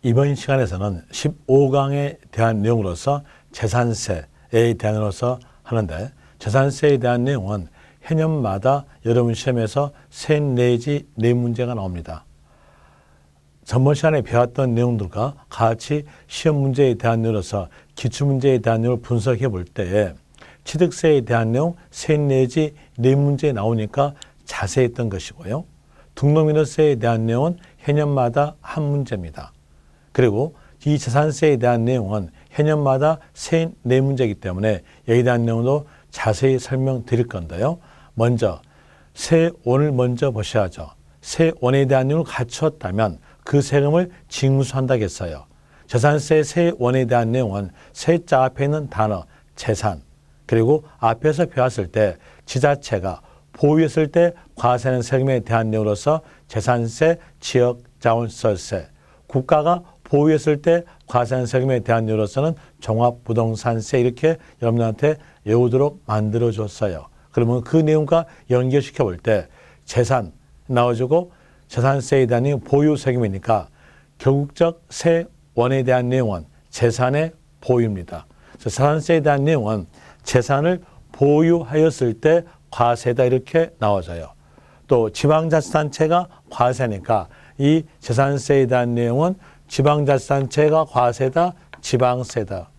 이번 시간에서는 15강에 대한 내용으로서 재산세에 대한으로서 하는데, 재산세에 대한 내용은 해년마다 여러분 시험에서 3, 내지 4문제가 나옵니다. 전번 시간에 배웠던 내용들과 같이 시험 문제에 대한 내용으로서 기출문제에 대한 내용을 분석해 볼 때에 취득세에 대한 내용 3, 내지 4문제 나오니까 자세히 했던 것이고요. 등록민허세에 대한 내용은 해년마다 한 문제입니다. 그리고 이 재산세에 대한 내용은 해년마다 3, 4문제이기 때문에 여기에 대한 내용도 자세히 설명드릴 건데요. 먼저 세원을 먼저 보셔야죠. 세원에 대한 내용을 갖추었다면 그 세금을 징수한다고 했어요. 재산세 세원에 대한 내용은 세자 앞에 있는 단어 재산, 그리고 앞에서 배웠을 때 지자체가 보유했을 때 과세하는 세금에 대한 내용으로서 재산세, 지역자원세세, 국가가 보유했을 때 과세하는 세금에 대한 내용으로서는 종합부동산세, 이렇게 여러분들한테 외우도록 만들어줬어요. 그러면 그 내용과 연결시켜 볼 때 재산 나와주고 재산세에 대한 내용 보유 세금이니까 결국적 세원에 대한 내용은 재산의 보유입니다. 재산세에 대한 내용은 재산을 보유하였을 때 과세다, 이렇게 나와져요. 또 지방자치단체가 과세니까 이 재산세에 대한 내용은 지방자치단체가 과세다, 지방세다.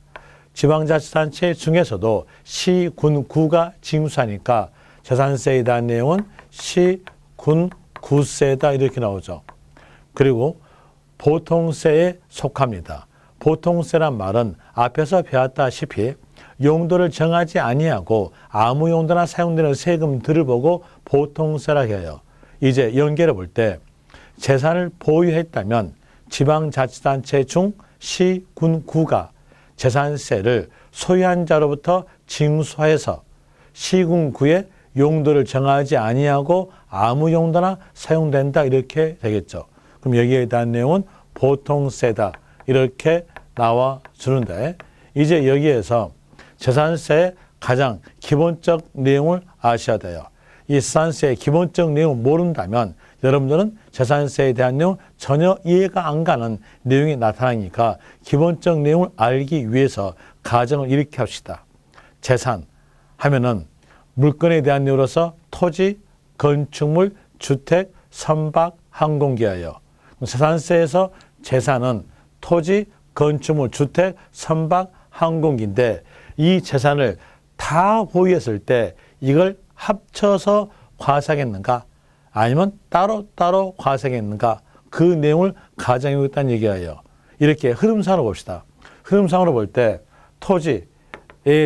지방자치단체 중에서도 시, 군, 구가 징수하니까 재산세에 대한 내용은 시, 군, 구세다, 이렇게 나오죠. 그리고 보통세에 속합니다. 보통세란 말은 앞에서 배웠다시피 용도를 정하지 아니하고 아무 용도나 사용되는 세금들을 보고 보통세라고 해요. 이제 연결해 볼 때 재산을 보유했다면 지방자치단체 중 시, 군, 구가 재산세를 소유한 자로부터 징수해서 시, 군, 구의 용도를 정하지 아니하고 아무 용도나 사용된다, 이렇게 되겠죠. 그럼 여기에 대한 내용은 보통세다, 이렇게 나와 주는데, 이제 여기에서 재산세의 가장 기본적 내용을 아셔야 돼요. 이 재산세의 기본적 내용을 모른다면 여러분들은 재산세에 대한 내용 전혀 이해가 안 가는 내용이 나타나니까 기본적 내용을 알기 위해서 가정을 이렇게 합시다. 재산 하면은 물건에 대한 내용으로서 토지, 건축물, 주택, 선박, 항공기예요. 재산세에서 재산은 토지, 건축물, 주택, 선박, 항공기인데 이 재산을 다 보유했을 때 이걸 합쳐서 과세하겠는가, 아니면 따로따로 과세하겠는가, 그 내용을 가정하고 있다는 얘기예요. 이렇게 흐름상으로 봅시다. 흐름상으로 볼 때 토지에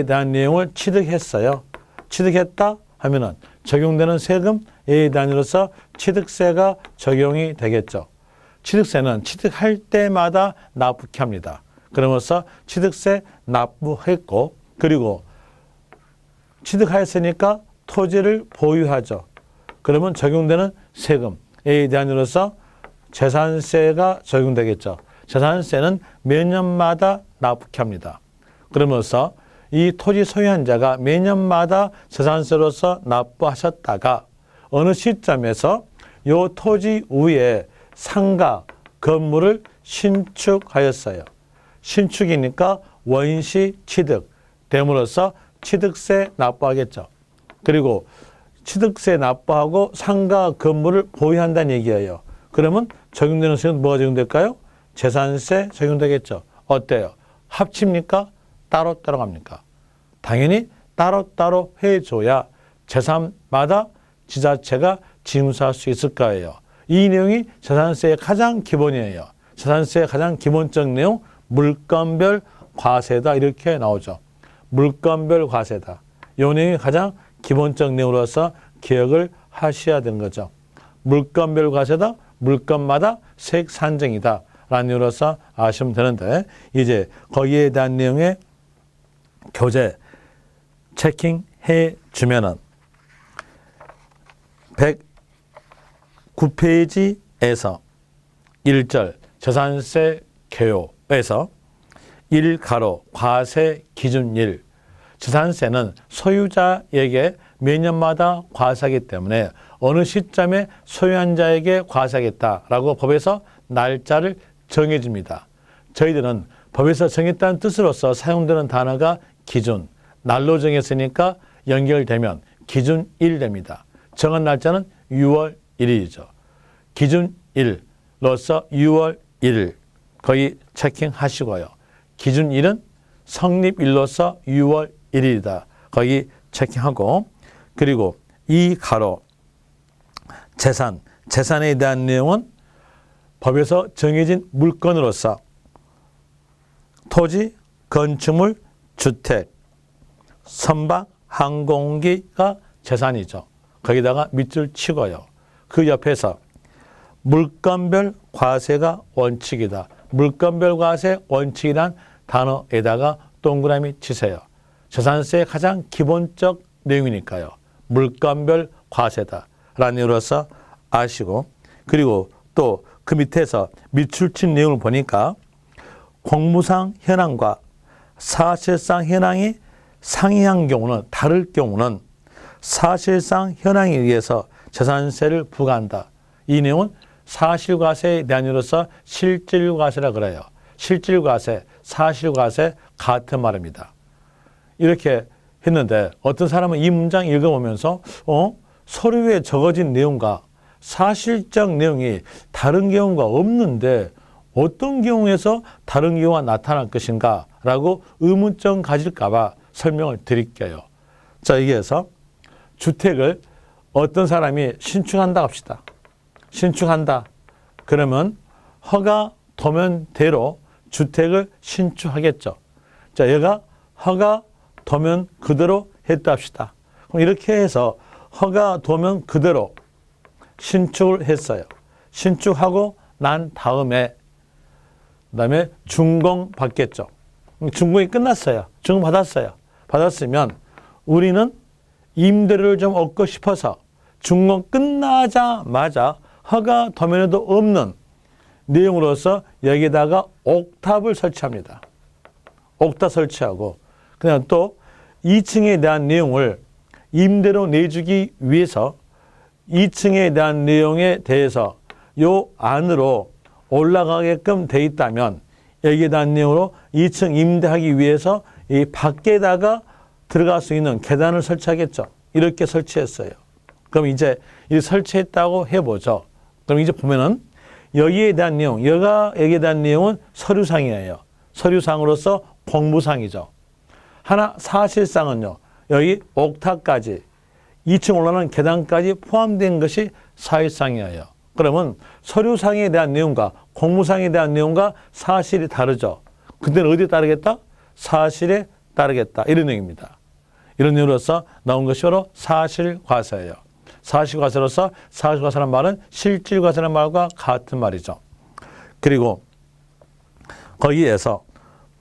대한 내용을 취득했어요. 취득했다 하면은 적용되는 세금에 대한으로서 취득세가 적용이 되겠죠. 취득세는 취득할 때마다 납부케 합니다. 그러면서 취득세 납부했고, 그리고 취득하였으니까 토지를 보유하죠. 그러면 적용되는 세금에 대한으로서 재산세가 적용되겠죠. 재산세는 몇 년마다 납부케 합니다. 그러면서 이 토지 소유한 자가 매년마다 재산세로서 납부하셨다가 어느 시점에서 이 토지 위에 상가, 건물을 신축하였어요. 신축이니까 원시 취득 됨으로써 취득세 납부하겠죠. 그리고 취득세 납부하고 상가, 건물을 보유한다는 얘기예요. 그러면 적용되는 세금은 뭐가 적용될까요? 재산세 적용되겠죠. 어때요? 합칩니까? 따로따로 갑니까? 당연히 따로따로 해줘야 재산마다 지자체가 징수할 수 있을 거예요. 이 내용이 재산세의 가장 기본이에요. 재산세의 가장 기본적 내용, 물건별 과세다, 이렇게 나오죠. 물건별 과세다. 이 내용이 가장 기본적 내용으로서 기억을 하셔야 되는 거죠. 물건별 과세다, 물건마다 세액 산정이다 라는 내용으로서 아시면 되는데, 이제 거기에 대한 내용의 교재 체킹해 주면은 109페이지에서 1절 재산세 개요에서 1가로 과세 기준 1, 재산세는 소유자에게 매년마다 과세하기 때문에 어느 시점에 소유한 자에게 과세하겠다라고 법에서 날짜를 정해집니다. 저희들은 법에서 정했다는 뜻으로서 사용되는 단어가 기준, 날로 정했으니까 연결되면 기준일 됩니다. 정한 날짜는 6월 1일이죠. 기준일로서 6월 1일 거기 체킹하시고요. 기준일은 성립일로서 6월 1일이다. 거기 체킹하고, 그리고 이 가로 재산에 대한 내용은 법에서 정해진 물건으로서 토지, 건축물, 주택, 선박, 항공기가 재산이죠. 거기다가 밑줄 치고요. 그 옆에서 물건별 과세가 원칙이다. 물건별 과세 원칙이란 단어에다가 동그라미 치세요. 재산세의 가장 기본적 내용이니까요. 물건별 과세다 라는 이유로서 아시고, 그리고 또 그 밑에서 밑줄 친 내용을 보니까 공무상 현황과 사실상 현황이 상이한 경우는, 다를 경우는 사실상 현황에 의해서 재산세를 부과한다. 이 내용은 사실과세에 대한 이유로서 실질과세라 그래요. 실질과세, 사실과세 같은 말입니다. 이렇게 했는데 어떤 사람은 이 문장 읽어보면서 서류에 적어진 내용과 사실적 내용이 다른 경우가 없는데 어떤 경우에서 다른 경우가 나타날 것인가 라고 의문점 가질까 봐 설명을 드릴게요. 자, 여기에서 주택을 어떤 사람이 신축한다 합시다. 신축한다. 그러면 허가 도면대로 주택을 신축하겠죠. 자, 얘가 허가 도면 그대로 했다 합시다. 그럼 이렇게 해서 허가 도면 그대로 신축을 했어요. 신축하고 난 다음에 그다음에 준공 받겠죠. 준공이 끝났어요. 준공 받았어요. 받았으면 우리는 임대료를 좀 얻고 싶어서 준공 끝나자마자 허가 도면에도 없는 내용으로서 여기다가 옥탑을 설치합니다. 옥탑 설치하고 그냥 또 2층에 대한 내용을 임대로 내주기 위해서 2층에 대한 내용에 대해서 요 안으로 올라가게끔 돼 있다면 여기에 대한 내용으로 2층 임대하기 위해서 이 밖에다가 들어갈 수 있는 계단을 설치하겠죠. 이렇게 설치했어요. 그럼 이제 이 설치했다고 해보죠. 그럼 이제 보면은 여기에 대한 내용, 여기에 대한 내용은 서류상이에요. 서류상으로서 공무상이죠. 하나 사실상은요. 여기 옥탑까지 2층 올라가는 계단까지 포함된 것이 사실상이에요. 그러면 서류상에 대한 내용과 공무상에 대한 내용과 사실이 다르죠. 그때는 어디에 따르겠다? 사실에 따르겠다. 이런 내용입니다. 이런 내용으로서 나온 것이 바로 사실과세예요. 사실과세로서 사실과세라는 말은 실질과세라는 말과 같은 말이죠. 그리고 거기에서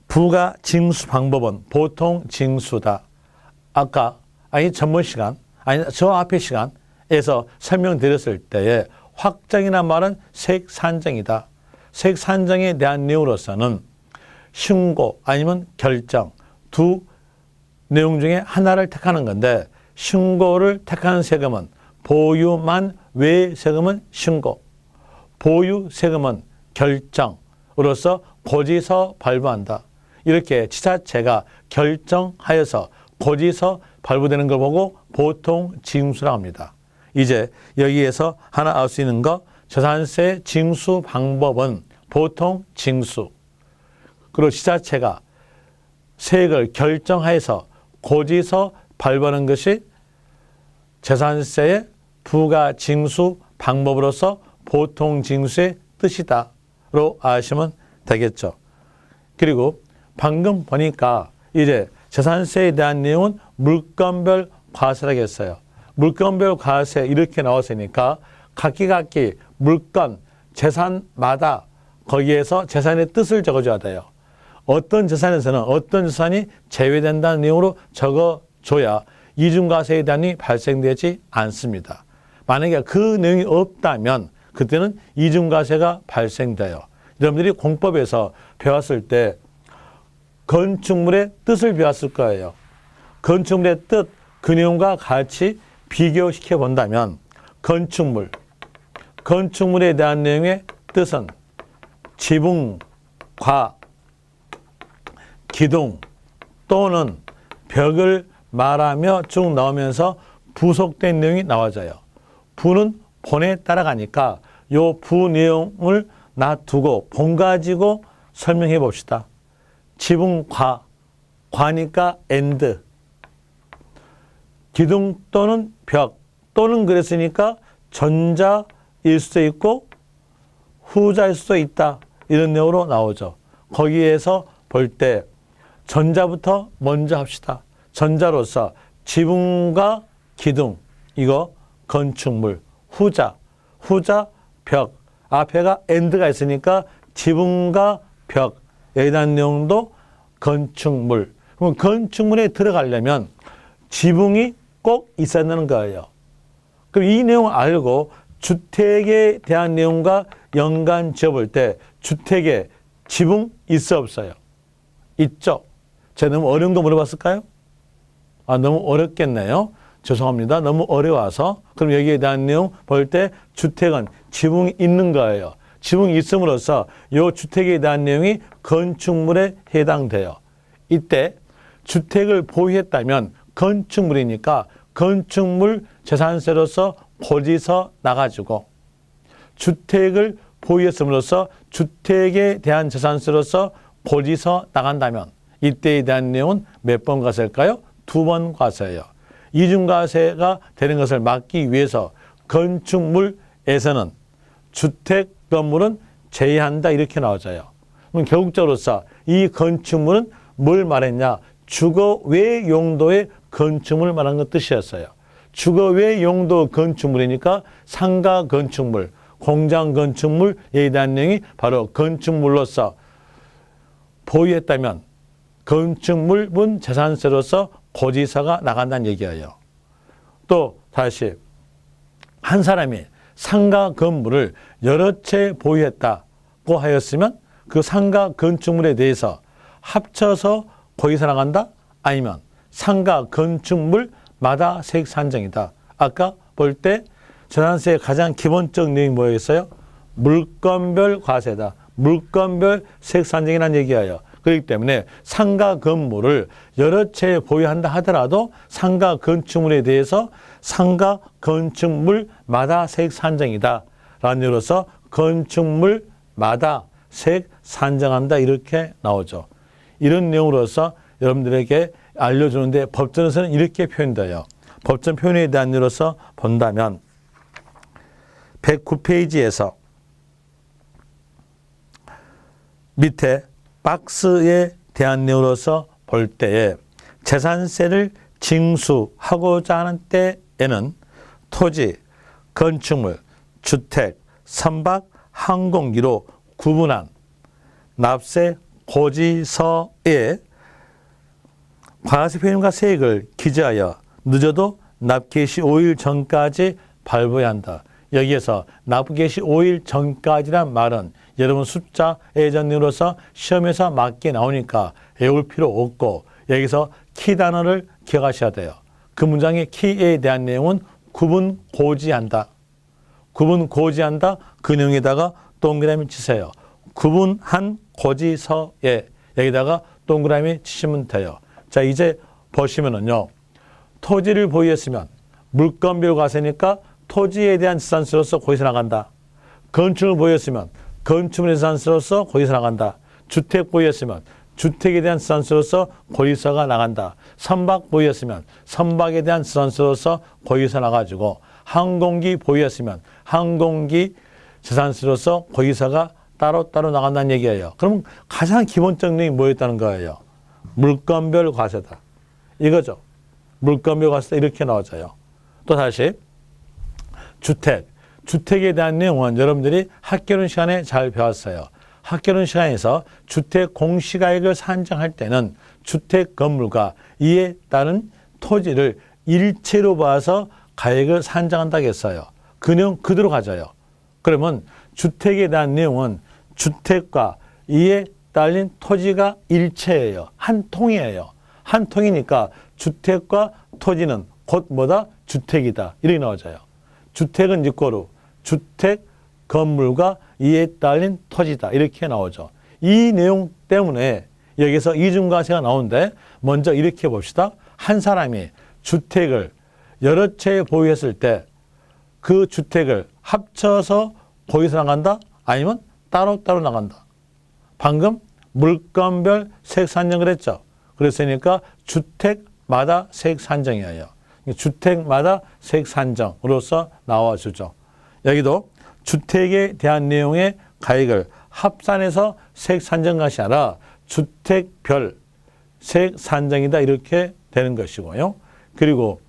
부가 징수 방법은 보통 징수다. 아까 전번 시간 저 앞의 시간에서 설명드렸을 때에 확정이라는 말은 색산정이다. 색산정에 대한 내용으로서는 신고 아니면 결정 두 내용 중에 하나를 택하는 건데 신고를 택하는 세금은 보유만 외 세금은 신고, 보유 세금은 결정으로서 고지서 발부한다. 이렇게 지자체가 결정하여서 고지서 발부되는 걸 보고 보통 징수라고 합니다. 이제 여기에서 하나 알 수 있는 거 재산세 징수 방법은 보통 징수. 그리고 지자체가 세액을 결정하여서 고지서 발부하는 것이 재산세의 부가 징수 방법으로서 보통 징수의 뜻이다로 아시면 되겠죠. 그리고 방금 보니까 이제 재산세에 대한 내용은 물건별 과세라고 했어요. 물건별 과세 이렇게 나왔으니까 각기 물건, 재산마다 거기에서 재산의 뜻을 적어줘야 돼요. 어떤 재산에서는 어떤 재산이 제외된다는 내용으로 적어줘야 이중과세에 대한 내용이 발생되지 않습니다. 만약에 그 내용이 없다면 그때는 이중과세가 발생돼요. 여러분들이 공법에서 배웠을 때 건축물의 뜻을 배웠을 거예요. 건축물의 뜻, 그 내용과 같이 비교시켜 본다면 건축물에 대한 내용의 뜻은 지붕, 과, 기둥 또는 벽을 말하며 쭉 나오면서 부속된 내용이 나와져요. 부는 본에 따라가니까 요 부 내용을 놔두고 본 가지고 설명해 봅시다. 지붕, 과, 과니까 and, 기둥 또는 벽 또는 그랬으니까 전자일 수도 있고 후자일 수도 있다. 이런 내용으로 나오죠. 거기에서 볼 때 전자부터 먼저 합시다. 전자로서 지붕과 기둥, 이거 건축물, 후자, 벽, 앞에가 and가 있으니까 지붕과 벽, 여기에 대한 내용도 건축물. 그럼 건축물에 들어가려면 지붕이 꼭 있어야 되는 거예요. 그럼 이 내용을 알고 주택에 대한 내용과 연관 지어볼 때 주택에 지붕 있어 없어요? 있죠. 제가 너무 어려운 거 물어봤을까요? 너무 어렵겠네요. 죄송합니다. 너무 어려워서. 그럼 여기에 대한 내용 볼 때 주택은 지붕이 있는 거예요. 지붕이 있음으로써 이 주택에 대한 내용이 건축물에 해당돼요. 이때 주택을 보유했다면 건축물이니까 건축물 재산세로서 고지서 나가지고 주택을 보유했음으로써 주택에 대한 재산세로서 고지서 나간다면 이때에 대한 내용은 몇 번 과세일까요? 2번 과세예요. 이중과세가 되는 것을 막기 위해서 건축물에서는 주택 건물은 제외한다 이렇게 나와져요. 그럼 결국적으로서 이 건축물은 뭘 말했냐? 주거 외 용도의 건축물을 말한 것 뜻이었어요. 주거 외 용도 건축물이니까 상가 건축물, 공장 건축물에 대한 내용이 바로 건축물로서 보유했다면 건축물분 재산세로서 고지서가 나간다는 얘기예요. 또 다시 한 사람이 상가 건물을 여러 채 보유했다고 하였으면 그 상가 건축물에 대해서 합쳐서 고지서 나간다? 아니면 상가 건축물마다 세액 산정이다. 아까 볼 때 재산세의 가장 기본적 내용이 뭐였어요? 물건별 과세다. 물건별 세액 산정이라는 얘기예요. 그렇기 때문에 상가 건물을 여러 채 보유한다 하더라도 상가 건축물에 대해서 상가 건축물마다 세액 산정이다 라는 의미로서 건축물마다 세액 산정한다 이렇게 나오죠. 이런 내용으로서 여러분들에게 알려주는데 법전에서는 이렇게 표현돼요. 법전 표현에 대한 의미로서 본다면 109페이지에서 밑에 박스에 대한 내용으로서 볼 때에 재산세를 징수하고자 하는 때에는 토지, 건축물, 주택, 선박, 항공기로 구분한 납세 고지서에 과세 표현과 세액을 기재하여 늦어도 납개시 5일 전까지 발부해야 한다. 여기에서 납개시 5일 전까지란 말은 여러분 숫자 예전으로서 시험에서 맞게 나오니까 외울 필요 없고 여기서 키 단어를 기억하셔야 돼요. 그 문장의 키에 대한 내용은 구분 고지한다. 구분 고지한다. 그 내용에다가 동그라미 치세요. 구분한 고지서에 여기다가 동그라미 치시면 돼요. 자, 이제 보시면은요. 토지를 보유했으면 물건별 과세니까 토지에 대한 재산세로서 고지서 나간다. 건축을 보유했으면 건축물의 재산세로서 고지서 나간다. 주택 보유했으면 주택에 대한 재산세로서 고지서가 나간다. 선박 보유했으면 선박에 대한 재산세로서 고지서 나가지고 항공기 보유했으면 항공기 재산세로서 고지서가 따로따로 나간다는 얘기예요. 그럼 가장 기본적인 내용이 뭐였다는 거예요? 물건별 과세다. 이거죠. 물건별 과세다 이렇게 나와져요. 또 다시 주택에 대한 내용은 여러분들이 학교론 시간에 잘 배웠어요. 학교론 시간에서 주택 공시가액을 산정할 때는 주택 건물과 이에 따른 토지를 일체로 봐서 가액을 산정한다고 했어요. 그 내용 그대로 가져요. 그러면 주택에 대한 내용은 주택과 이에 딸린 토지가 일체예요. 한 통이에요. 한 통이니까 주택과 토지는 곧 뭐다? 주택이다. 이렇게 나와져요. 주택은 이꼬르 주택 건물과 이에 딸린 토지다. 이렇게 나오죠. 이 내용 때문에 여기서 이중과세가 나오는데 먼저 이렇게 봅시다. 한 사람이 주택을 여러 채 보유했을 때 그 주택을 합쳐서 거기서 나간다? 아니면 따로따로 나간다? 방금 물건별 세액 산정을 했죠. 그랬으니까 주택마다 세액 산정이에요. 주택마다 세액 산정으로서 나와주죠. 여기도 주택에 대한 내용의 가액을 합산해서 세액 산정 것이 아니라 주택별 세액 산정이다 이렇게 되는 것이고요. 그리고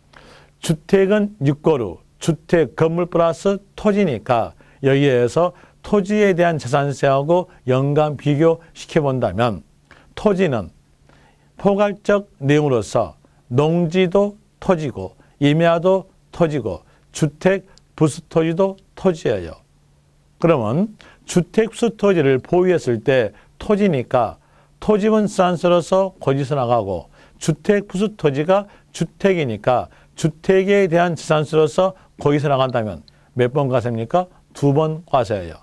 주택은 육고루, 주택 건물 플러스 토지니까 여기에서 토지에 대한 재산세하고 연간 비교시켜 본다면 토지는 포괄적 내용으로서 농지도 토지고 임야도 토지고 주택 부수토지도 토지예요. 그러면 주택 부수토지를 보유했을 때 토지니까 토지분 산서로서 거기서 나가고 주택 부수토지가 주택이니까 주택에 대한 재산세로서 거기서 나간다면 몇 번 과세입니까? 2번 과세예요.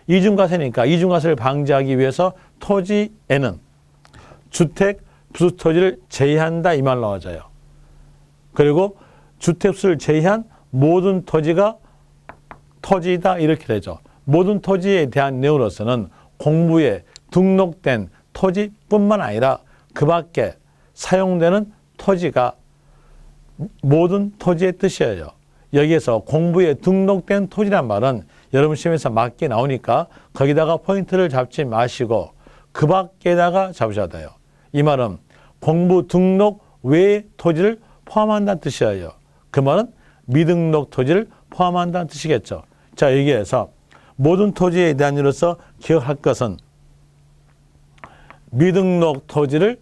이중과세니까 이중과세를 방지하기 위해서 토지에는 주택 부수토지를 제외한다 이 말 나와져요. 그리고 주택수를 제외한 모든 토지가 토지다 이렇게 되죠. 모든 토지에 대한 내용으로서는 공부에 등록된 토지뿐만 아니라 그 밖에 사용되는 토지가 모든 토지의 뜻이에요. 여기에서 공부에 등록된 토지란 말은 여러분 시험에서 맞게 나오니까 거기다가 포인트를 잡지 마시고 그 밖에다가 잡으셔야 돼요. 이 말은 공부 등록 외의 토지를 포함한다는 뜻이에요. 그 말은 미등록 토지를 포함한다는 뜻이겠죠. 자, 여기에서 모든 토지에 대한 이로서 기억할 것은 미등록 토지를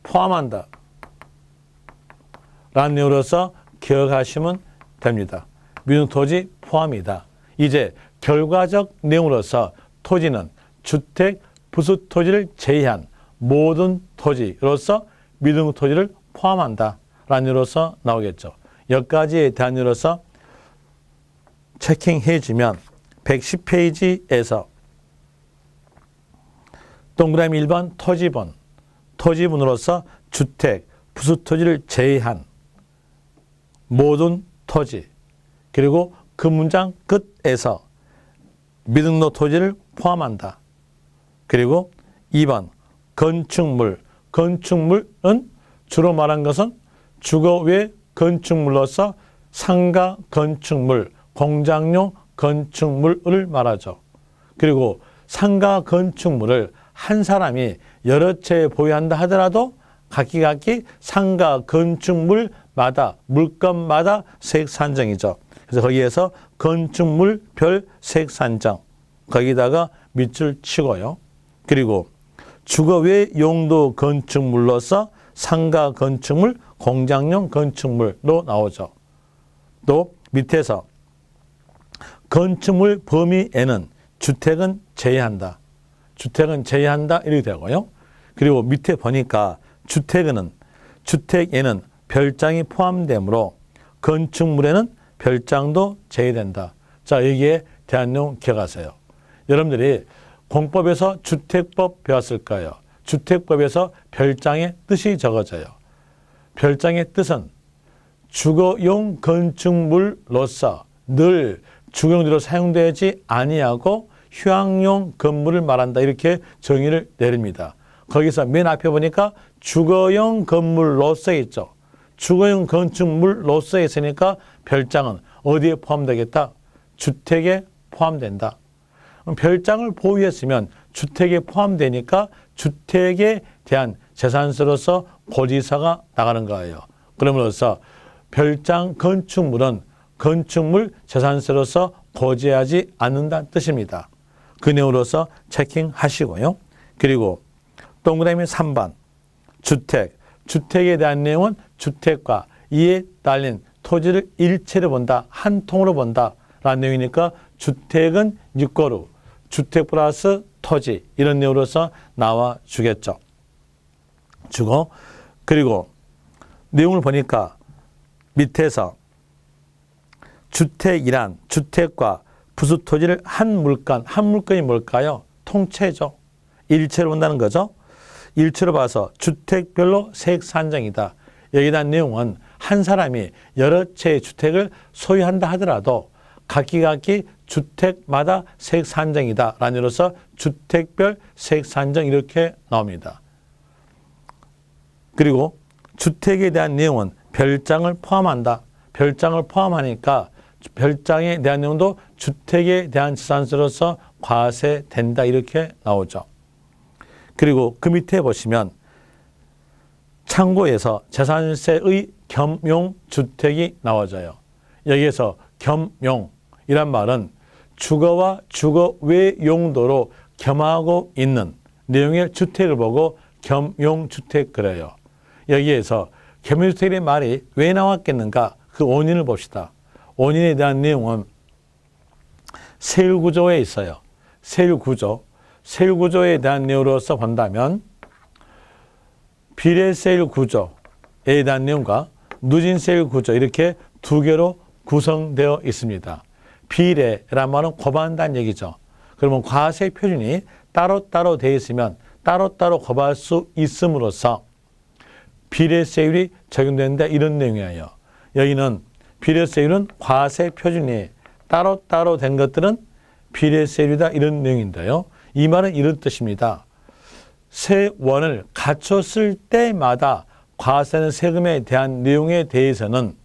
포함한다 라는 내용으로서 기억하시면 됩니다. 미등록 토지 포함이다. 이제 결과적 내용으로서 토지는 주택 부수 토지를 제외한 모든 토지로서 미등록 토지를 포함한다 라는 내용으로서 나오겠죠. 여기까지에 대한 내용으로서 체킹해 주면 110페이지에서 동그라미 1번 토지분, 토지분으로서 주택, 부수토지를 제외한 모든 토지, 그리고 그 문장 끝에서 미등록 토지를 포함한다. 그리고 2번 건축물, 건축물은 주로 말한 것은 주거 외 건축물로서 상가 건축물, 공장용 건축물을 말하죠. 그리고 상가 건축물을 한 사람이 여러 채 보유한다 하더라도 각기 상가 건축물마다 물건마다 세액 산정이죠. 그래서 거기에서 건축물별 세액 산정 거기다가 밑줄 치고요. 그리고 주거 외 용도 건축물로서 상가 건축물, 공장용 건축물로 나오죠. 또 밑에서 건축물 범위에는 주택은 제외한다. 주택은 제외한다 이렇게 되고요. 그리고 밑에 보니까 주택에는 별장이 포함되므로 건축물에는 별장도 제외된다. 자, 여기에 대한 내용 기억하세요. 여러분들이 공법에서 주택법 배웠을 거예요. 주택법에서 별장의 뜻이 적어져요. 별장의 뜻은 주거용 건축물로서 늘 주거용지로 사용되지 아니하고 휴양용 건물을 말한다. 이렇게 정의를 내립니다. 거기서 맨 앞에 보니까 주거용 건물로서 있죠. 주거용 건축물로서 있으니까 별장은 어디에 포함되겠다? 주택에 포함된다. 별장을 보유했으면 주택에 포함되니까 주택에 대한 재산세로서 고지서가 나가는 거예요. 그러므로써 별장 건축물은 건축물 재산세로서 고지하지 않는다는 뜻입니다. 그 내용으로서 체킹하시고요. 그리고 동그라미 3번 주택에 대한 내용은 주택과 이에 딸린 토지를 일체로 본다. 한 통으로 본다 라는 내용이니까 주택은 육고루, 주택 플러스 토지 이런 내용으로서 나와 주겠죠. 주고 그리고 내용을 보니까 밑에서 주택이란 주택과 부수 토지를 한 물건이 뭘까요? 통째죠. 일체로 본다는 거죠. 일체로 봐서 주택별로 세액 산정이다. 여기에 대한 내용은 한 사람이 여러 채의 주택을 소유한다 하더라도 각기 주택마다 세액 산정이다 라는 의미로서 주택별 세액 산정 이렇게 나옵니다. 그리고 주택에 대한 내용은 별장을 포함한다. 별장을 포함하니까 별장에 대한 내용도 주택에 대한 지산세로서 과세된다 이렇게 나오죠. 그리고 그 밑에 보시면 참고에서 재산세의 겸용주택이 나와져요. 여기에서 겸용이란 말은 주거와 주거 외 용도로 겸하고 있는 내용의 주택을 보고 겸용주택 그래요. 여기에서 겸용주택의 말이 왜 나왔겠는가? 그 원인을 봅시다. 원인에 대한 내용은 세율구조에 있어요. 세율구조에 대한 내용으로서 본다면 비례세율 구조에 대한 내용과 누진세율 구조 이렇게 두 개로 구성되어 있습니다. 비례란 말은 거부한다는 얘기죠. 그러면 과세 표준이 따로따로 되어 있으면 따로따로 거부할 수 있음으로써 비례세율이 적용된다 이런 내용이에요. 여기는 비례세율은 과세 표준이 따로따로 된 것들은 비례세율이다 이런 내용인데요. 이 말은 이런 뜻입니다. 세원을 갖췄을 때마다 과세는 세금에 대한 내용에 대해서는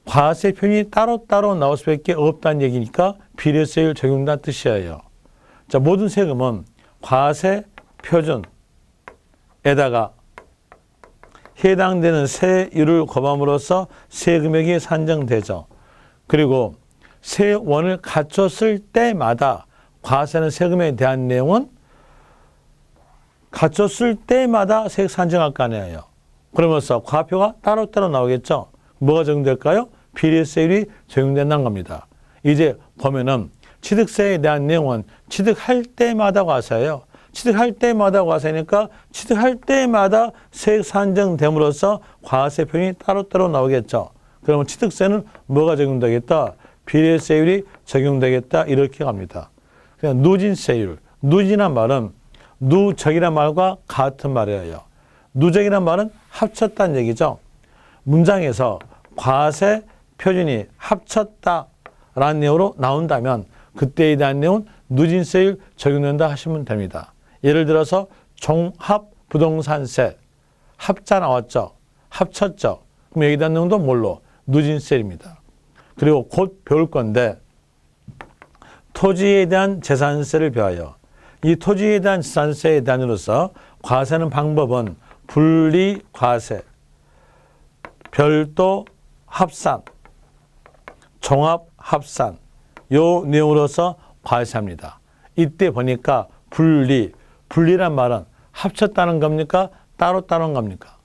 과세 표준이 따로따로 나올 수밖에 없다는 얘기니까 비례세율 적용된다는 뜻이에요. 자, 모든 세금은 과세 표준에다가 해당되는 세율을 거부함으로써 세금액이 산정되죠. 그리고 세원을 갖췄을 때마다 과세는 세금에 대한 내용은 갖췄을 때마다 세액 산정할 거 아니에요. 그러면서 과표가 따로따로 나오겠죠. 뭐가 적용될까요? 비례세율이 적용된다는 겁니다. 이제 보면은 취득세에 대한 내용은 취득할 때마다 과세예요. 취득할 때마다 과세니까 취득할 때마다 세액 산정됨으로써 과세 표준이 따로따로 나오겠죠. 그러면 취득세는 뭐가 적용되겠다? 비례세율이 적용되겠다 이렇게 갑니다. 그냥 누진세율, 누진이란 말은 누적이란 말과 같은 말이에요. 누적이란 말은 합쳤다는 얘기죠. 문장에서 과세 표준이 합쳤다라는 내용으로 나온다면 그때에 대한 내용은 누진세율 적용된다 하시면 됩니다. 예를 들어서 종합부동산세 합자 나왔죠. 합쳤죠. 그럼 여기에 대한 내용도 뭘로? 누진세율입니다. 그리고 곧 배울 건데 토지에 대한 재산세를 배워요. 이 토지에 대한 재산세에 대한으로서 과세하는 방법은 분리과세, 별도 합산, 종합합산 요 내용으로서 과세합니다. 이때 보니까 분리란 말은 합쳤다는 겁니까? 따로따로인 겁니까?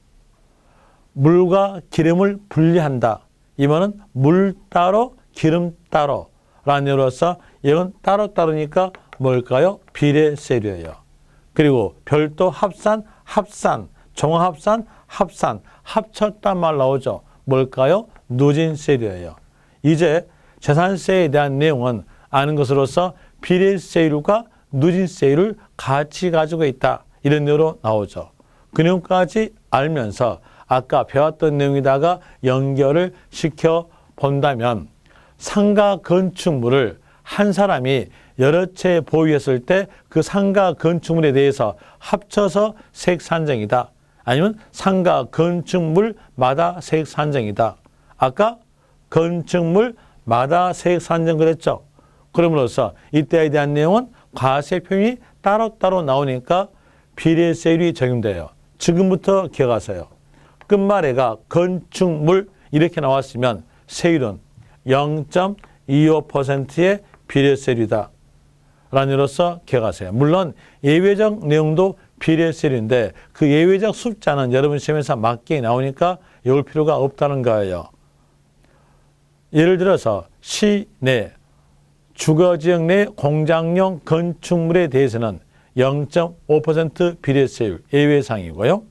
물과 기름을 분리한다. 이 말은 물 따로 기름 따로라는 내용으로서 이건 따로따로니까 뭘까요? 비례세율이에요. 그리고 별도 합산, 종합합산, 합쳤단 말 나오죠. 뭘까요? 누진세율이에요. 이제 재산세에 대한 내용은 아는 것으로서 비례세율과 누진세율을 같이 가지고 있다. 이런 내용으로 나오죠. 그 내용까지 알면서 아까 배웠던 내용에다가 연결을 시켜 본다면 상가 건축물을 한 사람이 여러 채 보유했을 때 그 상가 건축물에 대해서 합쳐서 세액 산정이다. 아니면 상가 건축물마다 세액 산정이다. 아까 건축물마다 세액 산정 그랬죠. 그럼으로써 이때에 대한 내용은 과세 표준이 따로따로 나오니까 비례세율이 적용돼요. 지금부터 기억하세요. 끝말에가 건축물 이렇게 나왔으면 세율은 0.25%의 비례세율이다. 라는 의미로서 기억하세요. 물론 예외적 내용도 비례세율인데 그 예외적 숫자는 여러분 시험에서 맞게 나오니까 외울 필요가 없다는 거예요. 예를 들어서 시내 주거지역 내 공장용 건축물에 대해서는 0.5% 비례세율 예외상이고요.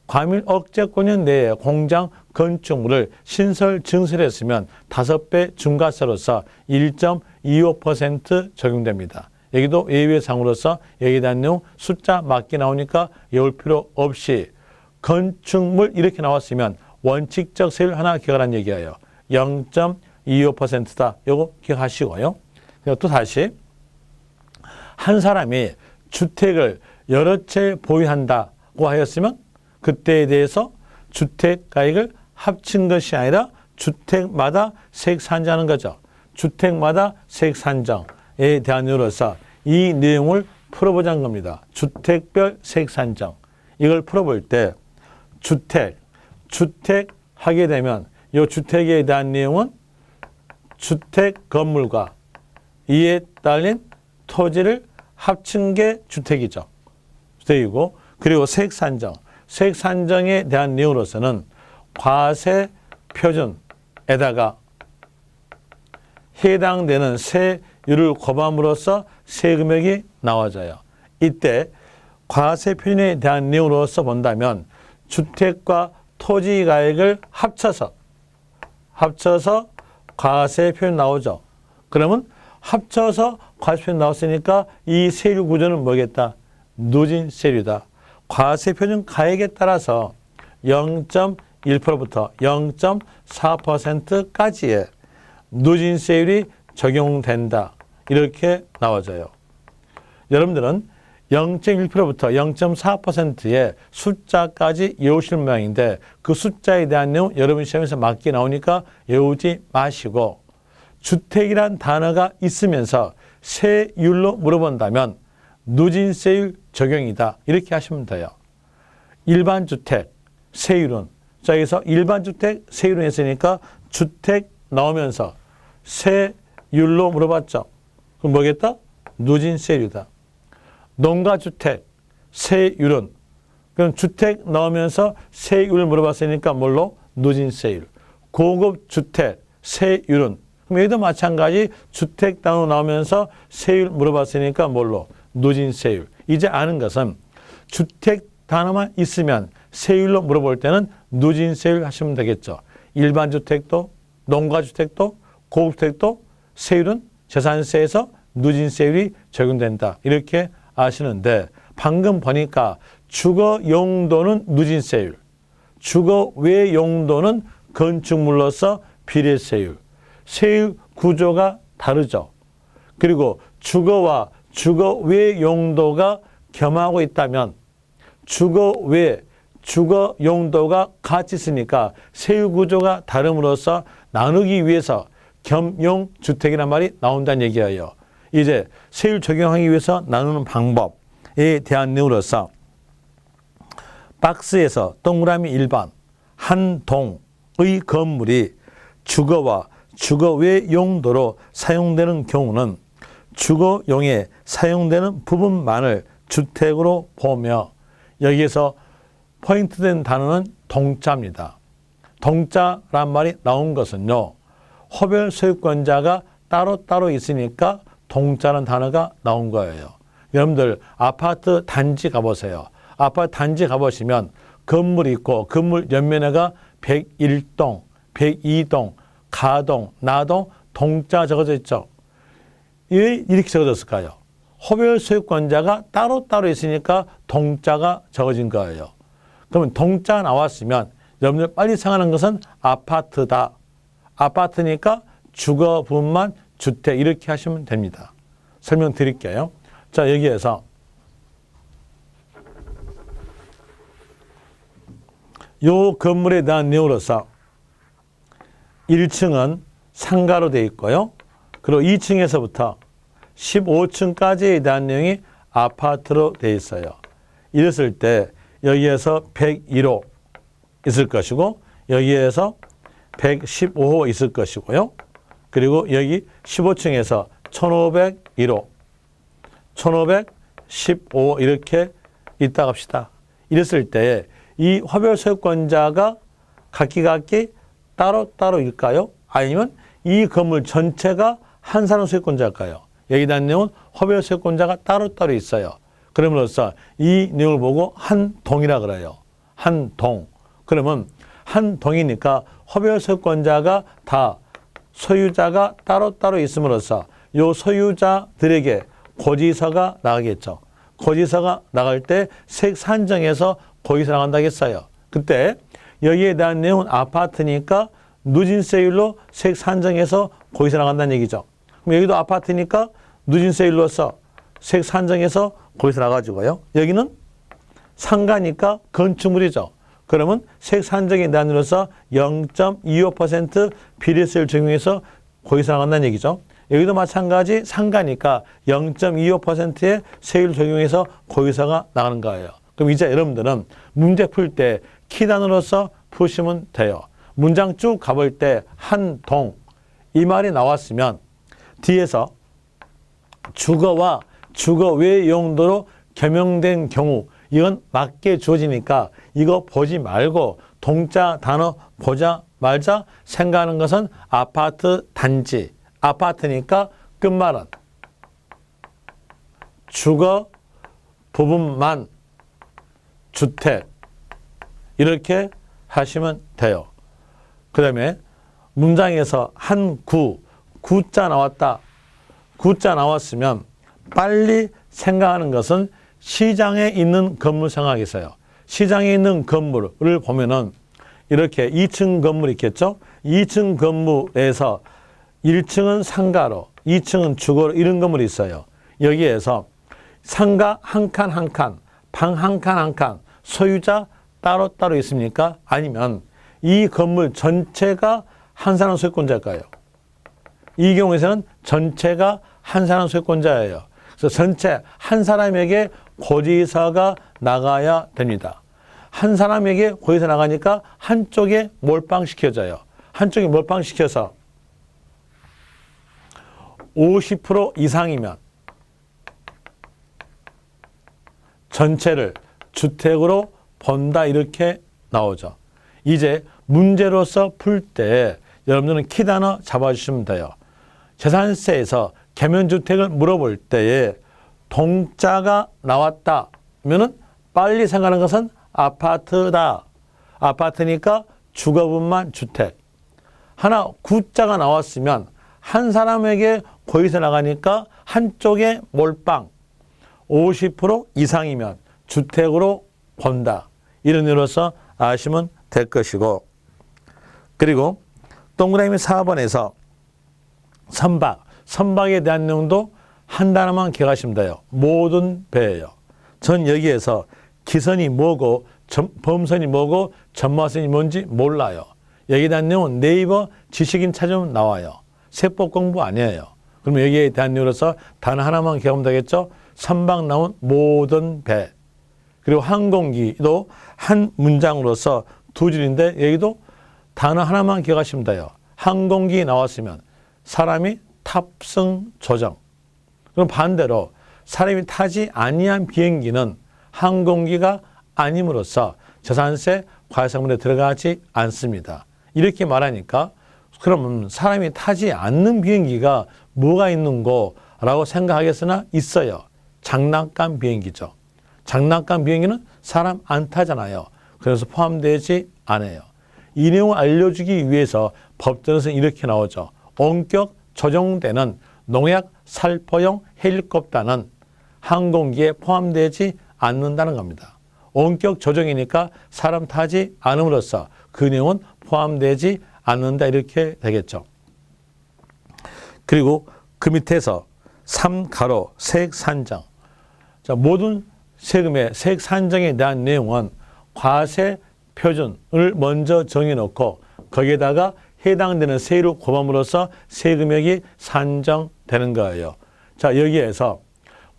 과밀 억제권역 내에 공장 건축물을 신설 증설했으면 5배 중과세로서 1.25% 적용됩니다. 여기도 예외상으로서 여기에 대한 내용 숫자 맞게 나오니까 외울 필요 없이 건축물 이렇게 나왔으면 원칙적 세율 하나 기억하라는 얘기예요. 0.25%다. 요거 기억하시고요. 그리고 또 다시 한 사람이 주택을 여러 채 보유한다고 하였으면 그때에 대해서 주택가액을 합친 것이 아니라 주택마다 세액 산정하는 거죠. 주택마다 세액 산정에 대한 이유로서 이 내용을 풀어보자는 겁니다. 주택별 세액 산정. 이걸 풀어볼 때 주택 하게 되면 이 주택에 대한 내용은 주택 건물과 이에 딸린 토지를 합친 게 주택이죠. 주택이고 그리고 세액 산정. 세액 산정에 대한 내용으로서는 과세 표준에다가 해당되는 세율을 곱함으로써 세금액이 나와져요. 이때 과세 표준에 대한 내용으로서 본다면 주택과 토지 가액을 합쳐서 과세 표준 나오죠. 그러면 합쳐서 과세 표준 나왔으니까 이 세율 구조는 뭐겠다? 누진세율이다. 과세 표준 가액에 따라서 0.1%부터 0.4%까지의 누진세율이 적용된다. 이렇게 나와져요. 여러분들은 0.1%부터 0.4%의 숫자까지 외우실 모양인데 그 숫자에 대한 내용 여러분 시험에서 맞게 나오니까 외우지 마시고 주택이란 단어가 있으면서 세율로 물어본다면 누진세율 적용이다. 이렇게 하시면 돼요. 일반주택 세율은 자 여기서 일반주택 세율은 했으니까 주택 나오면서 세율로 물어봤죠. 그럼 뭐겠다? 누진세율이다. 농가주택 세율은 그럼 주택 나오면서 세율을 물어봤으니까 뭘로? 누진세율. 고급주택 세율은 그럼 여기도 마찬가지 주택 단어 나오면서 세율 물어봤으니까 뭘로? 누진세율. 이제 아는 것은 주택 단어만 있으면 세율로 물어볼 때는 누진세율 하시면 되겠죠. 일반주택도 농가주택도 고급주택도 세율은 재산세에서 누진세율이 적용된다. 이렇게 아시는데 방금 보니까 주거 용도는 누진세율, 주거 외 용도는 건축물로서 비례세율, 세율 구조가 다르죠. 그리고 주거와 주거 외 용도가 겸하고 있다면 주거 외, 주거 용도가 같이 있으니까 세율 구조가 다름으로써 나누기 위해서 겸용주택이란 말이 나온다는 얘기예요. 이제 세율 적용하기 위해서 나누는 방법에 대한 내용으로서 박스에서 동그라미 1번 한 동의 건물이 주거와 주거 외 용도로 사용되는 경우는 주거용에 사용되는 부분만을 주택으로 보며 여기에서 포인트된 단어는 동자입니다. 동자란 말이 나온 것은요. 호별 소유권자가 따로따로 있으니까 동자라는 단어가 나온 거예요. 여러분들 아파트 단지 가보세요. 아파트 단지 가보시면 건물이 있고 건물 옆면에가 101동, 102동, 가동, 나동, 동자 적어져 있죠. 왜 이렇게 적어졌을까요? 호별 소유권자가 따로따로 있으니까 동자가 적어진 거예요. 그러면 동자가 나왔으면 여러분들 빨리 생각하는 것은 아파트다. 아파트니까 주거 부분만 주택 이렇게 하시면 됩니다. 설명드릴게요. 자, 여기에서 이 건물에 대한 내용으로서 1층은 상가로 되어 있고요. 그리고 2층에서부터 15층까지에 대한 내용이 아파트로 되어 있어요. 이랬을 때 여기에서 101호 있을 것이고 여기에서 115호 있을 것이고요. 그리고 여기 15층에서 1501호, 1515 이렇게 있다 합시다. 이랬을 때 이 호별 소유권자가 각기 따로따로일까요? 아니면 이 건물 전체가 한 사람 소유권자일까요? 여기에 대한 내용은 호별 소유권자가 따로따로 있어요. 그럼으로써 이 내용을 보고 한 동이라 그래요. 한 동. 그러면 한 동이니까 허별소유권자가 다 소유자가 따로따로 있음으로써 요 소유자들에게 고지서가 나가겠죠. 고지서가 나갈 때 세액 산정에서 고지서 나간다겠어요. 그때 여기에 대한 내용은 아파트니까 누진세율로 세액 산정해서 고지서 나간다는 얘기죠. 그럼 여기도 아파트니까 누진세율로서 세액 산정해서 고지서 나가지고요. 여기는 상가니까 건축물이죠. 그러면 세액 산정에 대한으로서 0.25% 비례세율 적용해서 고지서 나간다는 얘기죠. 여기도 마찬가지 상가니까 0.25%의 세율 적용해서 고지서가 나가는 거예요. 그럼 이제 여러분들은 문제 풀 때 키단으로서 푸시면 돼요. 문장 쭉 가볼 때 한 동 이 말이 나왔으면 뒤에서 주거와 주거 외 용도로 겸용된 경우 이건 맞게 주어지니까 이거 보지 말고 동자 단어 보자마자 생각하는 것은 아파트 단지. 아파트니까 끝말은 주거 부분만 주택 이렇게 하시면 돼요. 그 다음에 문장에서 한 구자 나왔다. 구자 나왔으면 빨리 생각하는 것은 시장에 있는 건물 생각하겠어요. 시장에 있는 건물을 보면은 이렇게 2층 건물 있겠죠? 2층 건물에서 1층은 상가로, 2층은 주거로 이런 건물이 있어요. 여기에서 상가 한 칸 한 칸, 방 한 칸 한 칸, 소유자 따로따로 있습니까? 아니면 이 건물 전체가 한 사람 소유권자일까요? 이 경우에서는 전체가 한 사람 소유권자예요. 그래서 전체 한 사람에게 고지서가 나가야 됩니다. 한 사람에게 고지서 나가니까 한쪽에 몰빵시켜져요. 한쪽에 몰빵시켜서 50% 이상이면 전체를 주택으로 본다 이렇게 나오죠. 이제 문제로서 풀 때 여러분들은 키단어 잡아주시면 돼요. 재산세에서 개면주택을 물어볼 때에 동자가 나왔다면은 빨리 생각하는 것은 아파트다. 아파트니까 주거분만 주택. 하나 구자가 나왔으면 한 사람에게 고지서 나가니까 한쪽에 몰빵 50% 이상이면 주택으로 본다. 이런 의미로서 아시면 될 것이고 그리고 동그라미 4번에서 선박에 대한 내용도 한 단어만 기억하시면 돼요. 모든 배예요. 전 여기에서 기선이 뭐고 범선이 뭐고 전마선이 뭔지 몰라요. 여기에 대한 내용은 네이버 지식인 찾으면 나와요. 세법 공부 아니에요. 그러면 여기에 대한 내용으로서 단어 하나만 기억하면 되겠죠. 선박 나온 모든 배. 그리고 항공기도 한 문장으로서 두 줄인데 여기도 단어 하나만 기억하시면 돼요. 항공기 나왔으면 사람이 탑승 조정. 그럼 반대로 사람이 타지 아니한 비행기는 항공기가 아님으로써 재산세 과세물에 들어가지 않습니다. 이렇게 말하니까 그러면 사람이 타지 않는 비행기가 뭐가 있는고라고 생각하겠으나 있어요. 장난감 비행기죠. 장난감 비행기는 사람 안 타잖아요. 그래서 포함되지 않아요. 이 내용을 알려주기 위해서 법전에서는 이렇게 나오죠. 원격 조정되는 농약 살포용 헬리콥터는 항공기에 포함되지 않는다는 겁니다. 원격 조정이니까 사람 타지 않음으로써 그 내용은 포함되지 않는다 이렇게 되겠죠. 그리고 그 밑에서 3가로 세액 산정. 자, 모든 세금의 세액 산정에 대한 내용은 과세 표준을 먼저 정해놓고 거기에다가 해당되는 세율을 곱함으로써 세금액이 산정되는 거예요. 자, 여기에서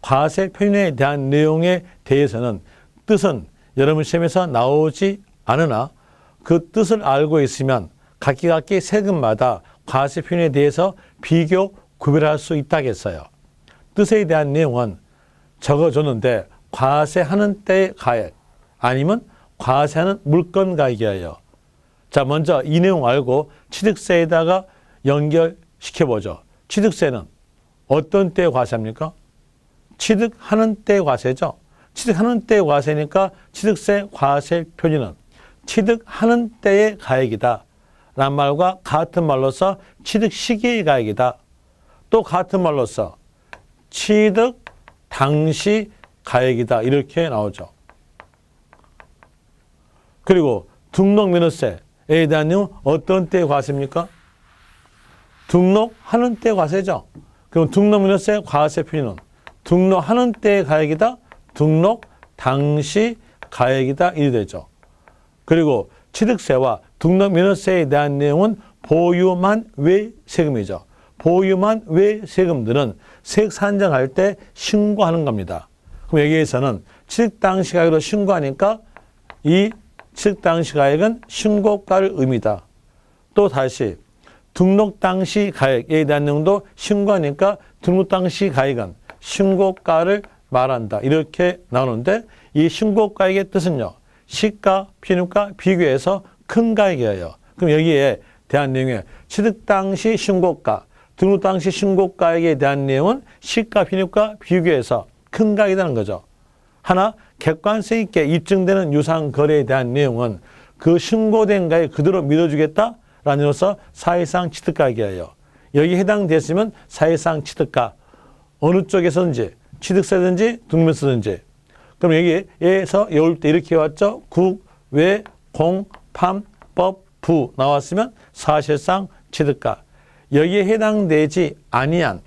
과세 표준에 대한 내용에 대해서는 뜻은 여러분 시험에서 나오지 않으나 그 뜻을 알고 있으면 각기 세금마다 과세 표준에 대해서 비교 구별할 수 있다겠어요. 뜻에 대한 내용은 적어줬는데 과세하는 때의 가액 아니면 과세하는 물건 가액이에요. 자, 먼저 이 내용 알고 취득세에다가 연결시켜보죠. 취득세는 어떤 때에 과세합니까? 취득하는 때에 과세죠. 취득하는 때의 과세니까 취득세 과세 표준은 취득하는 때의 가액이다 라는 말과 같은 말로서 취득 시기의 가액이다. 또 같은 말로서 취득 당시 가액이다. 이렇게 나오죠. 그리고 등록면허세에 대한 내용은 어떤 때의 과세입니까? 등록하는 때의 과세죠. 그럼 등록면허세 과세 표준은 등록하는 때의 가액이다. 등록 당시 가액이다. 이리 되죠. 그리고 취득세와 등록면허세에 대한 내용은 보유만 외 세금이죠. 보유만 외 세금들은 세액 산정할 때 신고하는 겁니다. 그럼 여기에서는 취득 당시 가액으로 신고하니까 이 취득 당시 가액은 신고가를 의미다. 또 다시 등록 당시 가액에 대한 내용도 신고하니까 등록 당시 가액은 신고가를 말한다. 이렇게 나오는데 이 신고가액의 뜻은요. 시가, 필요가 비교해서 큰 가액이에요. 그럼 여기에 대한 내용에 취득 당시 신고가, 등록 당시 신고가액에 대한 내용은 시가, 필요가 비교해서 큰 가액이라는 거죠. 하나, 객관성 있게 입증되는 유상 거래에 대한 내용은 그 신고된 가액 그대로 믿어주겠다라는 의미로서 사실상 취득가액이에요. 여기 해당됐으면 사실상 취득가 어느 쪽에서든지 취득세든지 등록세든지. 그럼 여기에서 외울 때 이렇게 왔죠. 국, 외, 공, 판, 법, 부 나왔으면 사실상 취득가. 여기에 해당되지 아니한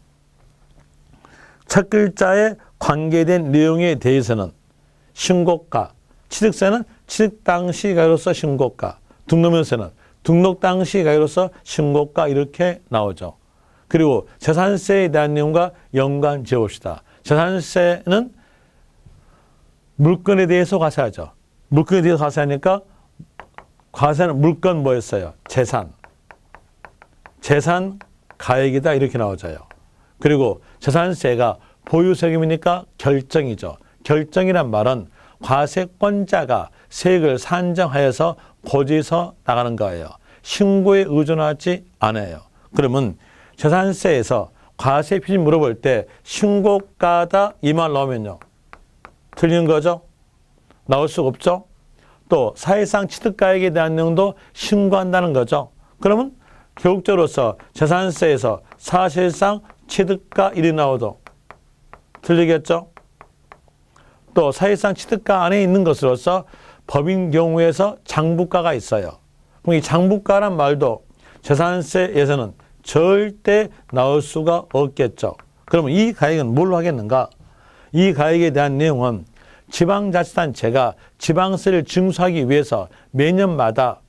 첫 글자에 관계된 내용에 대해서는 신고가, 취득세는 취득 당시 가액으로서 신고가, 등록면허세는 등록 당시 가액으로서 신고가 이렇게 나오죠. 그리고 재산세에 대한 내용과 연관 지어봅시다. 재산세는 물건에 대해서 과세하죠. 물건에 대해서 과세하니까 과세는 물건 뭐였어요? 재산. 재산 가액이다 이렇게 나오져요. 그리고 재산세가 보유세금이니까 결정이죠. 결정이란 말은 과세권자가 세액을 산정하여서 고지서 나가는 거예요. 신고에 의존하지 않아요. 그러면 재산세에서 과세 표준 물어볼 때 신고가다 이 말 나오면요. 틀린 거죠? 나올 수가 없죠? 또 사실상 취득가액에 대한 내용도 신고한다는 거죠. 그러면 결국적으로서 재산세에서 사실상 취득가 1이 나오도 틀리겠죠? 또 사실상 취득가 안에 있는 것으로서 법인 경우에서 장부가가 있어요. 그럼 이 장부가란 말도 재산세에서는 절대 나올 수가 없겠죠. 그러면 이 가액은 뭘로 하겠는가? 이 가액에 대한 내용은 지방자치단체가 지방세를 징수하기 위해서 매년마다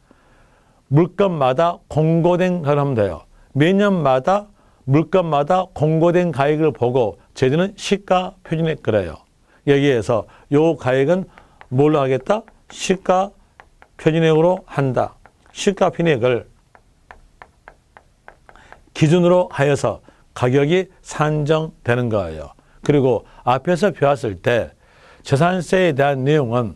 물건마다 공고된 걸 하면 돼요. 매년마다 물건마다 공고된 가액을 보고 저희들은 시가 표준에 그래요. 여기에서 요 가액은 뭘로 하겠다? 시가 표준액으로 한다. 시가 표준액을 기준으로 하여서 가격이 산정되는 거예요. 그리고 앞에서 배웠을 때 재산세에 대한 내용은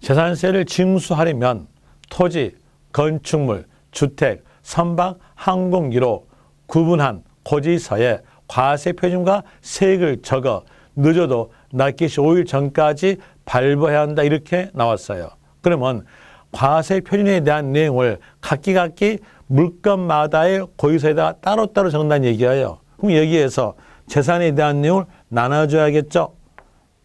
재산세를 징수하려면 토지, 건축물, 주택, 선박, 항공기로 구분한 고지서에 과세 표준과 세액을 적어 늦어도 납기시 5일 전까지 발부해야 한다 이렇게 나왔어요. 그러면 과세 표준에 대한 내용을 각기 물건마다의 고지서에다가 따로따로 적는다는 얘기예요. 그럼 여기에서 재산에 대한 내용을 나눠줘야겠죠.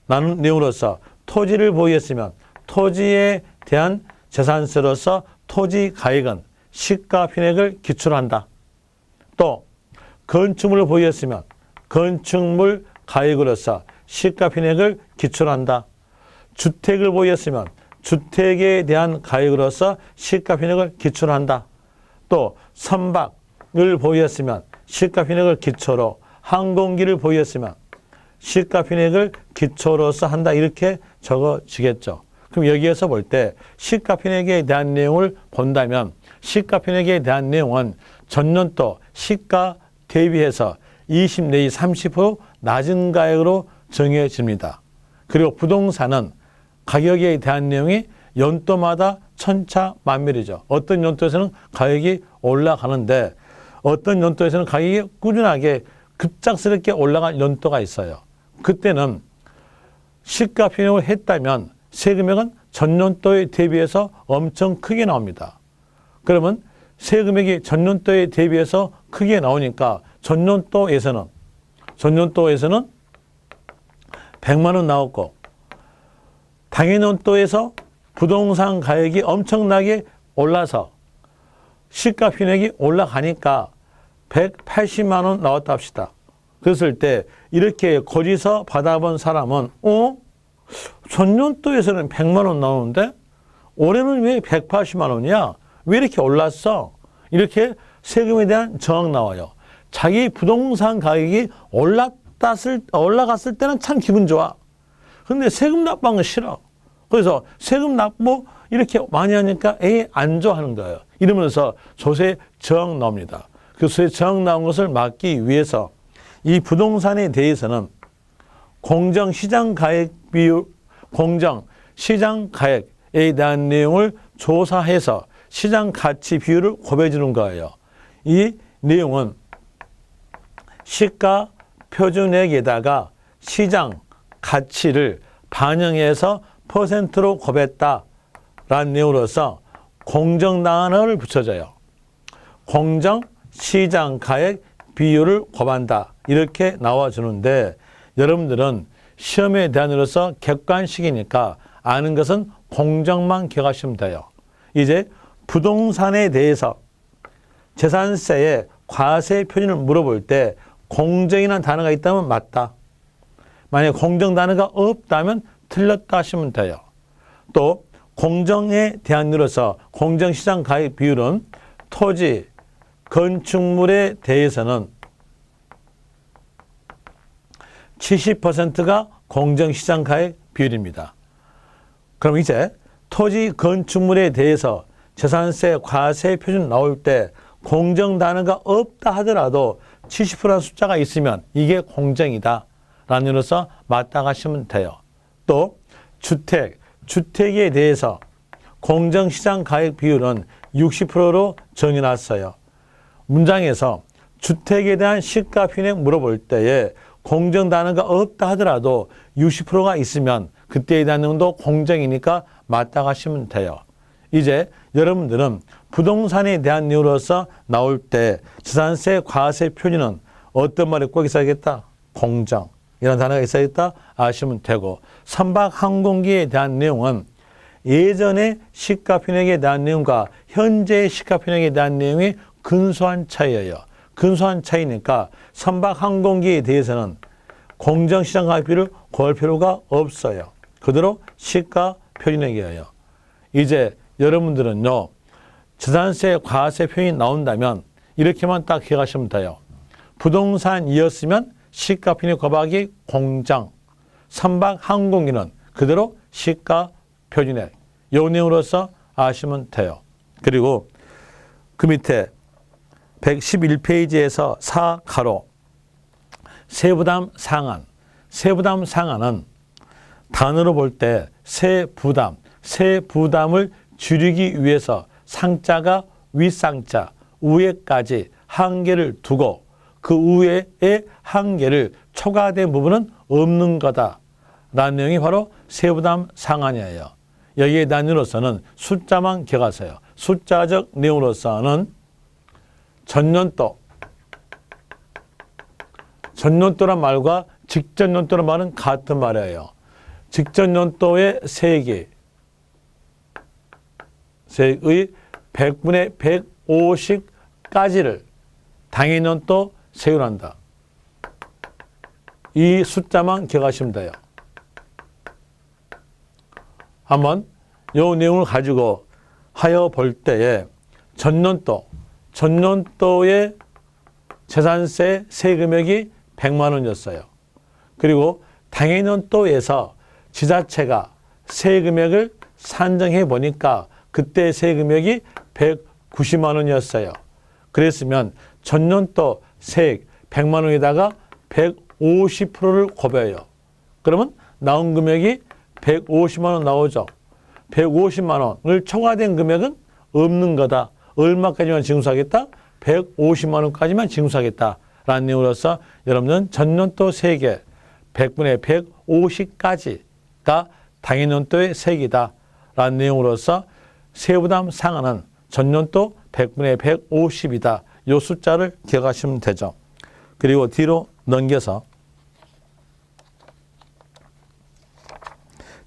나눈 내용으로서 토지를 보유했으면 토지에 대한 재산세로서 토지 가액은 시가 표준액을 기초로 한다. 또 건축물을 보유했으면 건축물 가액으로서 시가 표준액을 기초로 한다. 주택을 보유했으면 주택에 대한 가액으로서 시가 표준액을 기초로 한다. 또 선박을 보유했으면 시가 표준액을 기초로, 항공기를 보유했으면 시가 표준액을 기초로서 한다 이렇게 적어지겠죠. 그럼 여기에서 볼 때 시가 표준액에 대한 내용을 본다면 시가 표준액에 대한 내용은 전년도 시가 대비해서 20 내지 30% 낮은 가액으로 정해집니다. 그리고 부동산은 가격에 대한 내용이 연도마다 천차만별이죠. 어떤 연도에서는 가격이 올라가는데 어떤 연도에서는 가격이 꾸준하게 급작스럽게 올라간 연도가 있어요. 그때는 시가 편입을 했다면 세금액은 전년도에 대비해서 엄청 크게 나옵니다. 그러면 세금액이 전년도에 대비해서 크게 나오니까 전년도에서는 100만 원 나왔고 당해년도에서 부동산 가격이 엄청나게 올라서 시가 편익이 올라가니까 180만 원 나왔다 합시다. 그랬을 때 이렇게 거기서 받아본 사람은 전년도에서는 100만 원 나오는데 올해는 왜 180만 원이야? 왜 이렇게 올랐어? 이렇게 세금에 대한 저항 나와요. 자기 부동산 가격이 올라갔을 때는 참 기분 좋아. 근데 세금 납부하는 거 싫어. 그래서 세금 납부 이렇게 많이 하니까 안 좋아하는 거예요. 이러면서 조세 저항 나옵니다. 그 조세 저항 나온 것을 막기 위해서 이 부동산에 대해서는 공정시장 가액에 대한 내용을 조사해서 시장 가치 비율을 곱해 주는 거예요. 이 내용은 시가 표준액에다가 시장 가치를 반영해서 퍼센트로 곱했다라는 내용으로서 공정단어를 붙여줘요. 공정시장 가액 비율을 곱한다. 이렇게 나와주는데 여러분들은 시험에 대한으로서 객관식이니까 아는 것은 공정만 기억하시면 돼요. 이제 부동산에 대해서 재산세의 과세 표준을 물어볼 때 공정이라는 단어가 있다면 맞다. 만약에 공정 단어가 없다면 틀렸다 하시면 돼요. 또 공정에 대한으로서 공정시장 가액 비율은 토지, 건축물에 대해서는 70%가 공정시장 가액 비율입니다. 그럼 이제 토지, 건축물에 대해서 재산세, 과세 표준 나올 때 공정 단어가 없다 하더라도 70%라는 숫자가 있으면 이게 공정이다 라는 의미로서 맞다 하시면 돼요. 또 주택에 대해서 공정시장 가액 비율은 60%로 정해놨어요. 문장에서 주택에 대한 시가 편익 물어볼 때에 공정 단어가 없다 하더라도 60%가 있으면 그때에 대한 내용도 공정이니까 맞다 하시면 돼요. 이제 여러분들은 부동산에 대한 내용으로서 나올 때 재산세, 과세 표준은 어떤 말이 꼭 있어야겠다? 공정. 이런 단어가 있어야겠다 아시면 되고, 선박 항공기에 대한 내용은 예전의 시가 편익에 대한 내용과 현재의 시가 편익에 대한 내용이 근소한 차이예요. 근소한 차이니까 선박 항공기에 대해서는 공정시장 가격비를 구할 필요가 없어요. 그대로 시가 표준액이에요. 이제 여러분들은요, 재산세, 과세 표현이 나온다면 이렇게만 딱 기억하시면 돼요. 부동산이었으면 시가 편익 곱하기 공정, 선박 항공기는 그대로 시가 표준액. 이 내용으로서 아시면 돼요. 그리고 그 밑에 111페이지에서 4가로 세부담 상한. 세부담 상한은 단어로 볼 때 세부담을 줄이기 위해서 상자가 윗상자, 위에까지 한계를 두고 그 위에의 한계를 초과된 부분은 없는 거다 라는 내용이 바로 세부담 상한이에요. 여기에 대한 이유로서는 숫자만 기억하세요. 숫자적 내용으로서는 전년도란 말과 직전년도란 말은 같은 말이에요. 직전년도의 세액의 100분의 150까지를 당해년도 세율한다. 이 숫자만 기억하시면 돼요. 한번 이 내용을 가지고 하여 볼 때에 전년도의 재산세 세금액이 100만 원이었어요. 그리고 당해년도에서 지자체가 세금액을 산정해 보니까 그때 세금액이 190만 원이었어요. 그랬으면 전년도 세액 100만 원에다가 150%를 곱해요. 그러면 나온 금액이 150만 원 나오죠. 150만 원을 초과된 금액은 없는 거다. 얼마까지만 징수하겠다? 150만 원까지만 징수하겠다. 라는 내용으로서 여러분은 전년도 세액의 100분의 150까지 당해년도의 세액이다 라는 내용으로서 세부담 상한은 전년도 100분의 150이다. 이 숫자를 기억하시면 되죠. 그리고 뒤로 넘겨서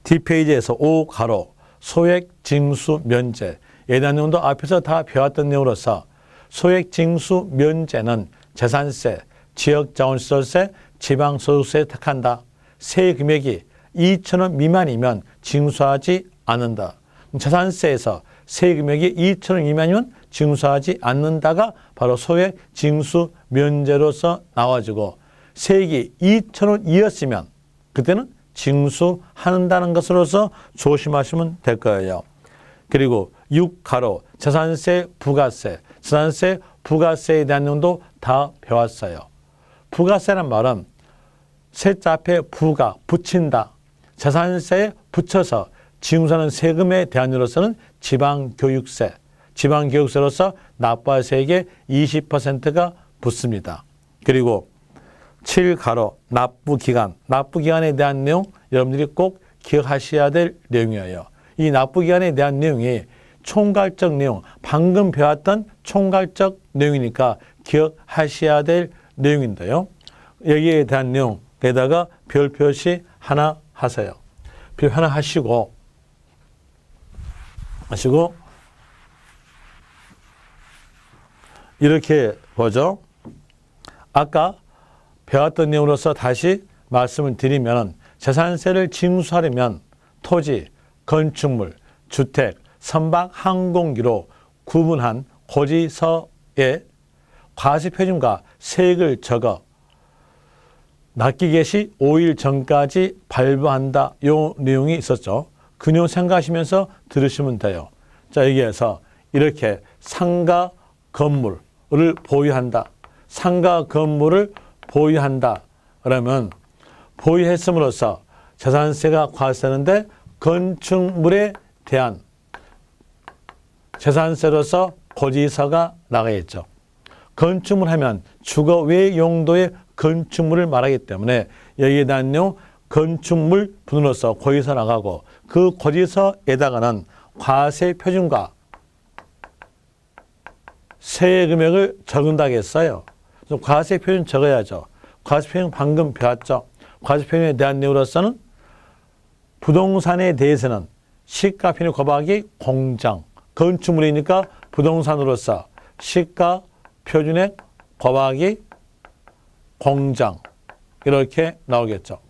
뒷페이지에서 5가로 소액 징수 면제. 예단 내용도 앞에서 다 배웠던 내용으로서 소액 징수 면제는 재산세, 지역자원시설세, 지방소득세에 택한다. 세액 금액이 2,000원 미만이면 징수하지 않는다. 재산세에서 세액 금액이 2,000원 미만이면 징수하지 않는다가 바로 소액 징수 면제로서 나와지고 세액이 2,000원 이었으면 그때는 징수한다는 것으로서 조심하시면 될 거예요. 그리고 6가로 재산세, 부가세, 재산세, 부가세에 대한 내용도 다 배웠어요. 부가세란 말은 세자 앞에 부가, 붙인다. 재산세에 붙여서 징수하는 세금에 대한 으로서는 지방교육세, 지방교육세로서 납부할 세액의 20%가 붙습니다. 그리고 7가로 납부기간, 납부기간에 대한 내용 여러분들이 꼭 기억하셔야 될 내용이에요. 이 납부기간에 대한 내용이 총괄적 내용, 방금 배웠던 총괄적 내용이니까 기억하셔야 될 내용인데요. 여기에 대한 내용에다가 별 표시 하나 하세요. 별 하나 하시고 이렇게 보죠. 아까 배웠던 내용으로서 다시 말씀을 드리면 재산세를 징수하려면 토지, 건축물, 주택, 선박, 항공기로 구분한 고지서에 과세표준과 세액을 적어 납기개 시 5일 전까지 발부한다. 요 내용이 있었죠. 그 내용 생각하시면서 들으시면 돼요. 자, 여기에서 이렇게 상가 건물을 보유한다. 상가 건물을 보유한다. 그러면 보유했음으로써 재산세가 과세되는데 건축물에 대한 재산세로서 고지서가 나가겠죠. 건축물 하면 주거 외 용도의 건축물을 말하기 때문에 여기에 대한 내용 건축물 분으로서 고지서 나가고 그 고지서에다가는 과세 표준과 세액 금액을 적은다고 했어요. 과세 표준 적어야죠. 과세 표준 방금 배웠죠. 과세 표준에 대한 내용으로서는 부동산에 대해서는 시가 표준 곱하기 공장, 건축물이니까 부동산으로서 시가 표준액 곱하기 공장 이렇게 나오겠죠.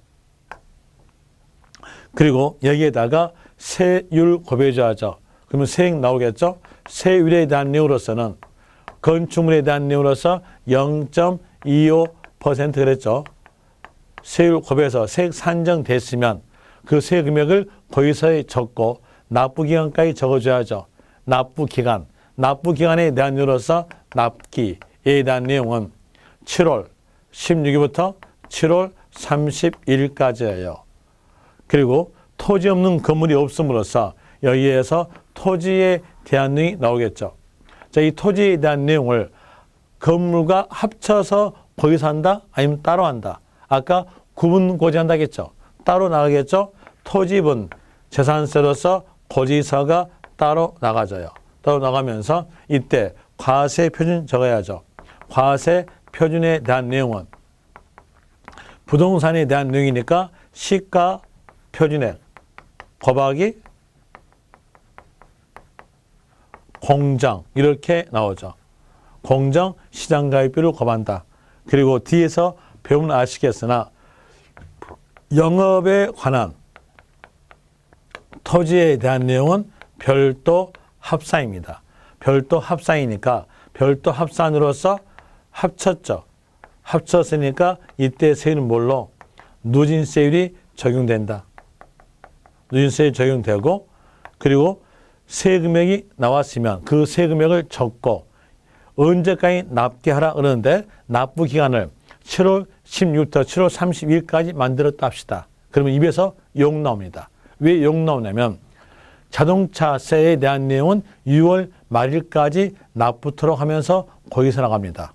그리고 여기에다가 세율 곱해줘야죠. 그러면 세액 나오겠죠. 세율에 대한 내용으로서는 건축물에 대한 내용으로서 0.25% 그랬죠. 세율 곱해서 세액 산정됐으면 그 세액 금액을 고지서에 적고 납부기간까지 적어줘야죠. 납부기간에 대한 내용으로서 납기에 대한 내용은 7월 16일부터 7월 30일까지예요. 그리고 토지 없는 건물이 없음으로써 여기에서 토지에 대한 내용이 나오겠죠. 자, 이 토지에 대한 내용을 건물과 합쳐서 고지서한다? 아니면 따로 한다? 아까 구분 고지한다 했죠. 따로 나가겠죠. 토지분 재산세로서 고지서가 따로 나가져요. 따로 나가면서 이때 과세 표준 적어야죠. 과세 표준에 대한 내용은 부동산에 대한 내용이니까 시가 표준액 곱하기 공장 이렇게 나오죠. 공정 시장가입비를 곱한다. 그리고 뒤에서 배우면 아시겠으나 영업에 관한 토지에 대한 내용은 별도 합산입니다. 별도 합산이니까 별도 합산으로서 합쳤죠. 합쳤으니까 이때 세율은 뭘로? 누진세율이 적용된다. 누진세율이 적용되고 그리고 세금액이 나왔으면 그 세금액을 적고 언제까지 납기하라 그러는데 납부기간을 7월 16일부터 7월 30일까지 만들었다 합시다. 그러면 입에서 욕 나옵니다. 왜 욕 나오냐면 자동차세에 대한 내용은 6월 말일까지 납부토록 하면서 고지서 나갑니다.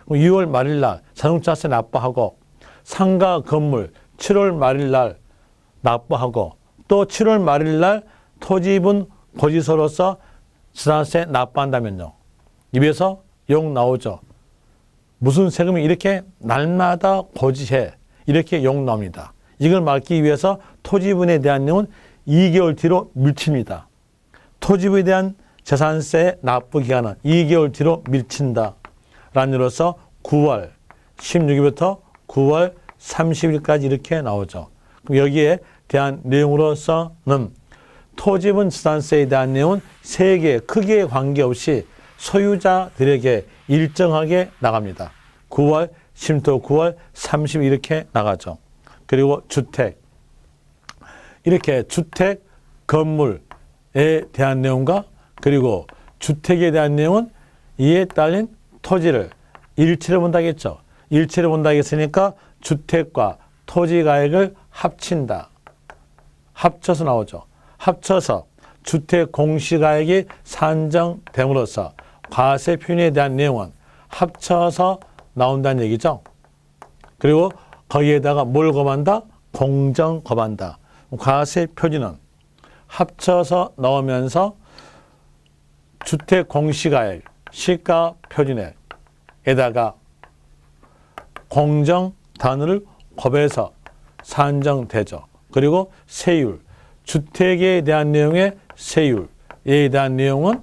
6월 말일 날 자동차세 납부하고 상가 건물 7월 말일 날 납부하고 또 7월 말일 날 토지분 고지서로서 재산세 납부한다면요. 입에서 욕 나오죠. 무슨 세금이 이렇게 날마다 고지해. 이렇게 욕 나옵니다. 이걸 막기 위해서 토지분에 대한 내용은 2개월 뒤로 밀칩니다. 토지분에 대한 재산세 납부 기간은 2개월 뒤로 밀친다. 라는 이유로서 9월 16일부터 9월 30일까지 이렇게 나오죠. 그럼 여기에 대한 내용으로서는 토지분 재산세에 대한 내용은 세계 크기에 관계없이 소유자들에게 일정하게 나갑니다. 9월 10일부터 9월 30일 이렇게 나가죠. 그리고 주택, 이렇게 주택 건물에 대한 내용과 그리고 주택에 대한 내용은 이에 딸린 토지를 일체로 본다겠죠. 일체로 본다겠으니까 주택과 토지 가액을 합친다. 합쳐서 나오죠. 합쳐서 주택 공시가액이 산정됨으로써 과세 표준에 대한 내용은 합쳐서 나온다는 얘기죠. 그리고 거기에다가 뭘 곱한다? 공정 곱한다. 과세 표준은 합쳐서 나오면서 주택 공시가액, 시가 표준액에다가 공정 단위를 곱해서 산정되죠. 그리고 세율, 주택에 대한 내용의 세율에 대한 내용은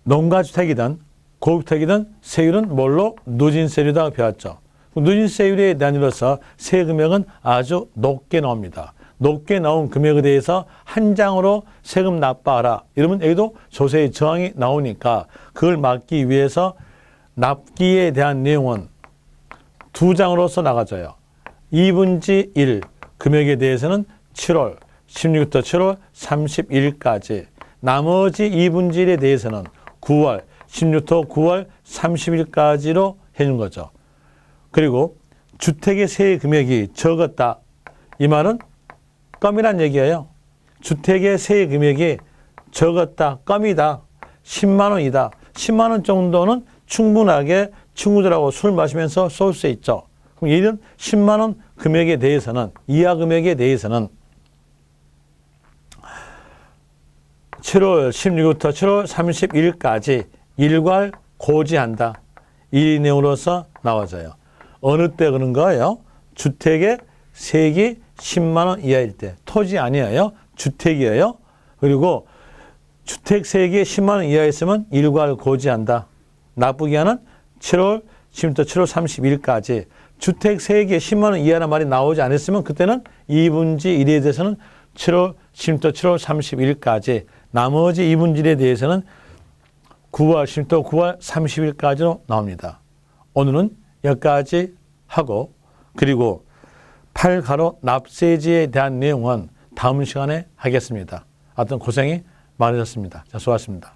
농가주택이든 고급주택이든 세율은 뭘로? 누진세율이라고 배웠죠. 누진세율에 대한 이로서 세금액은 아주 높게 나옵니다. 높게 나온 금액에 대해서 한 장으로 세금 납부하라. 이러면 여기도 조세의 저항이 나오니까 그걸 막기 위해서 납기에 대한 내용은 두 장으로서 나가져요. 2분지 1 금액에 대해서는 7월 16일부터 7월 30일까지, 나머지 2분지 1에 대해서는 9월 16일부터 9월 30일까지로 해준 거죠. 그리고 주택의 세액 금액이 적었다. 이 말은 껌이란 얘기예요. 주택의 세액 금액이 적었다, 껌이다, 10만 원이다. 10만 원 정도는 충분하게 친구들하고 술 마시면서 쏠 수 있죠. 그럼 이런 10만 원 금액에 대해서는, 이하 금액에 대해서는 7월 16일부터 7월 30일까지 일괄 고지한다. 이 내용으로서 나와져요. 어느 때 그런 거예요? 주택의 세액이 10만 원 이하일 때. 토지 아니에요. 주택이에요. 그리고 주택 세액이 10만 원 이하였으면 일괄 고지한다. 납부기한은 7월 10일부터 7월 30일까지. 주택 세액이 10만 원 이하라는 말이 나오지 않았으면 그때는 2분지 1에 대해서는 7월 10일부터 7월 30일까지. 나머지 2분지 1에 대해서는 9월 10일부터 9월 30일까지로 나옵니다. 오늘은 여기까지 하고, 그리고 8가로 납세지에 대한 내용은 다음 시간에 하겠습니다. 하여튼 고생이 많으셨습니다. 자, 수고하셨습니다.